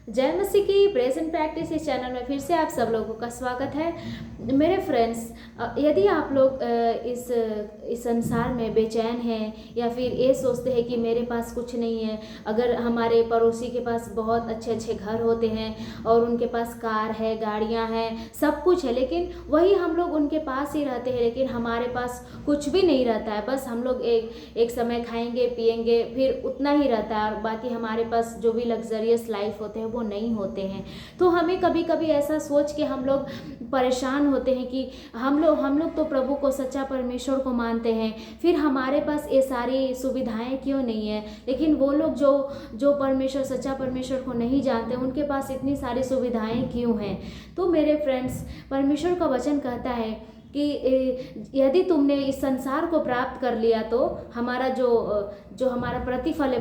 जय मसीह की praise and practice इस चैनल में फिर से आप सब लोगों का स्वागत है। मेरे फ्रेंड्स, यदि आप लोग इस संसार में बेचैन हैं या फिर ये सोचते हैं कि मेरे पास कुछ नहीं है, अगर हमारे पड़ोसी के पास बहुत अच्छे अच्छे घर होते हैं और उनके पास कार है, गाड़ियां हैं, सब कुछ है, लेकिन वही हम लोग उनके पास ही रहते हैं, लेकिन हमारे पास कुछ भी नहीं रहता है। बस हम लोग एक समय खाएंगे पिएंगे, फिर उतना ही रहता है और बाकी हमारे पास जो भी लग्जरियस लाइफ होते हैं वो नहीं होते हैं। तो हमें कभी कभी ऐसा सोच के हम लोग परेशान होते हैं कि हम लोग तो प्रभु को, सच्चा परमेश्वर को मानते हैं, फिर हमारे पास ये सारी सुविधाएं क्यों नहीं है। लेकिन वो लोग जो परमेश्वर, सच्चा परमेश्वर को नहीं जानते, उनके पास इतनी सारी सुविधाएं क्यों हैं। तो मेरे फ्रेंड्स, परमेश्वर का वचन कहता है कि यदि तुमने इस संसार को प्राप्त कर लिया तो हमारा जो हमारा प्रतिफल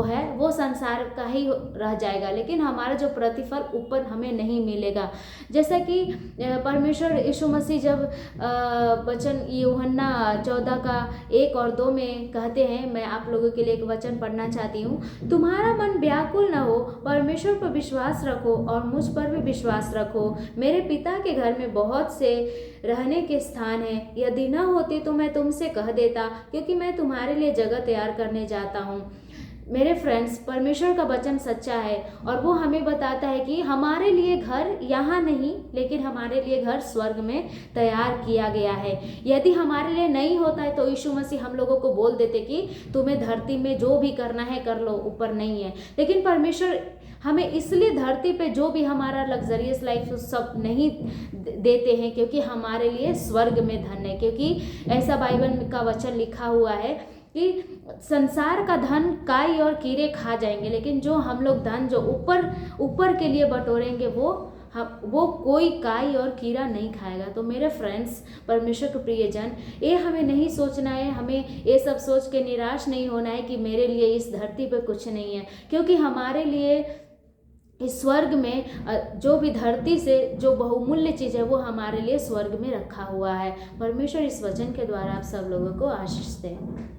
है वो संसार का ही रह जाएगा, लेकिन हमारा जो प्रतिफल ऊपर हमें नहीं मिलेगा। जैसा कि परमेश्वर यीशु मसीह जब वचन यूहन्ना 14 का 1 और 2 में कहते हैं, मैं आप लोगों के लिए एक वचन पढ़ना चाहती हूँ। तुम्हारा मन व्याकुल न हो, परमेश्वर पर विश्वास रखो और मुझ पर भी विश्वास रखो। मेरे पिता के घर में बहुत से रहने के स्थान है, यदि न होते तो मैं तुमसे कह देता, क्योंकि मैं तुम्हारे लिए जगह तैयार करने जाता हूँ। मेरे फ्रेंड्स, परमेश्वर का वचन सच्चा है और वो हमें बताता है कि हमारे लिए घर यहाँ नहीं, लेकिन हमारे लिए घर स्वर्ग में तैयार किया गया है। यदि हमारे लिए नहीं होता है तो यीशु मसीह हम लोगों को बोल देते कि तुम्हें धरती में जो भी करना है कर लो, ऊपर नहीं है। लेकिन परमेश्वर हमें इसलिए धरती पे जो भी हमारा लग्जरियस लाइफ सब नहीं देते हैं, क्योंकि हमारे लिए स्वर्ग में धन है। क्योंकि ऐसा बाइबल का वचन लिखा हुआ है कि संसार का धन काई और कीड़े खा जाएंगे, लेकिन जो हम लोग धन जो ऊपर के लिए बटोरेंगे वो कोई काई और कीड़ा नहीं खाएगा। तो मेरे फ्रेंड्स, परमेश्वर के प्रियजन, ये हमें नहीं सोचना है, हमें ये सब सोच के निराश नहीं होना है कि मेरे लिए इस धरती पे कुछ नहीं है, क्योंकि हमारे लिए इस स्वर्ग में जो भी धरती से जो बहुमूल्य चीज़ है वो हमारे लिए स्वर्ग में रखा हुआ है। परमेश्वर इस वचन के द्वारा आप सब लोगों को आशीष दें।